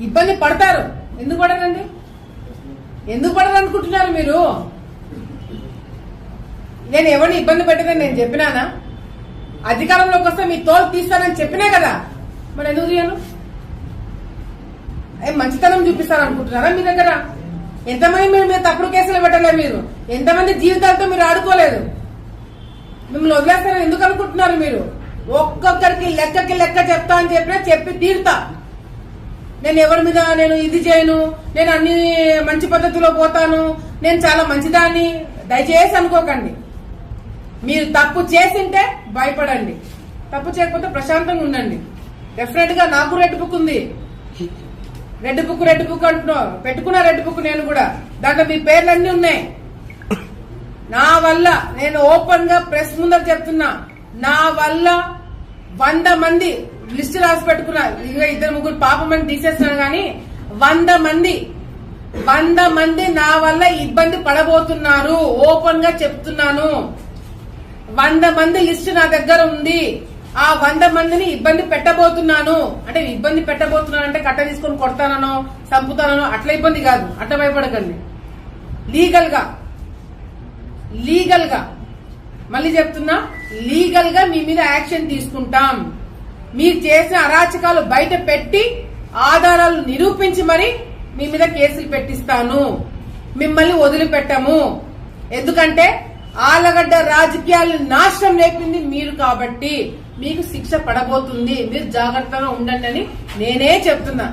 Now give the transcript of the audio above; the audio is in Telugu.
ఇబ్బంది పడతారు. ఎందుకు పడరండి? ఎందుకు పడరు అనుకుంటున్నారు మీరు? నేను ఎవరిని ఇబ్బంది పెట్టదని నేను చెప్పినానా? అధికారంలోకి వస్తే మీ తోలు తీస్తానని చెప్పినా కదా, మరి ఎందుకు తీయను? మంచితనం చూపిస్తారనుకుంటున్నారా మీ దగ్గర? ఎంతమంది మీరు మీద తప్పుడు కేసులు పెట్టలే? మీరు ఎంతమంది జీవితాలతో మీరు ఆడుకోలేదు? మిమ్మల్ని వదిలేస్తారని ఎందుకు అనుకుంటున్నారు మీరు? ఒక్కొక్కరికి లెక్క చెప్తా అని చెప్పినా చెప్పి తీరుతా. నేను ఎవరి మీద నేను ఇది చేయను, నేను అన్ని మంచి పద్ధతిలో పోతాను, నేను చాలా మంచిదాన్ని దయచేసి అనుకోకండి. మీరు తప్పు చేసింటే భయపడండి, తప్పు చేయకపోతే ప్రశాంతంగా ఉండండి. డెఫినెట్ గా నాకు రెడ్ బుక్ ఉంది. రెడ్ బుక్ అంటున్నావు, పెట్టుకున్నా రెడ్ బుక్ నేను కూడా. దాంట్లో మీ పేర్లన్నీ ఉన్నాయి. నా వల్ల నేను ఓపెన్ గా ప్రెస్ ముందర చెప్తున్నా, నా వల్ల 100 మంది లిస్ట్ రాసి పెట్టుకున్నా. ఇంకా 2-3 పాపమని తీసేస్తున్నాను కానీ 100 మంది నా వల్ల ఇబ్బంది పడబోతున్నారు. ఓపెన్ గా చెప్తున్నాను. 100 మంది లిస్ట్ నా దగ్గర ఉంది. ఆ 100 మందిని ఇబ్బంది పెట్టబోతున్నాను. అంటే ఇబ్బంది పెట్టబోతున్నాను అంటే కట్ట తీసుకొని కొడతానో చంపుతానో అట్లా ఇబ్బంది కాదు. అట్లా భయపడకండి. లీగల్ గా మళ్ళీ చెప్తున్నా, లీగల్ గా మీ మీద యాక్షన్ తీసుకుంటాం. మీరు చేసిన అరాచకాలు బయట పెట్టి ఆధారాలు నిరూపించి మరి మీ మీద కేసులు పెట్టిస్తాను. మిమ్మల్ని వదిలిపెట్టము. ఎందుకంటే ఆలగడ్డ రాజకీయాలు నాశనం లేపింది మీరు కాబట్టి మీకు శిక్ష పడబోతుంది. మీరు జాగ్రత్తగా ఉండండి అని నేనే చెప్తున్నా.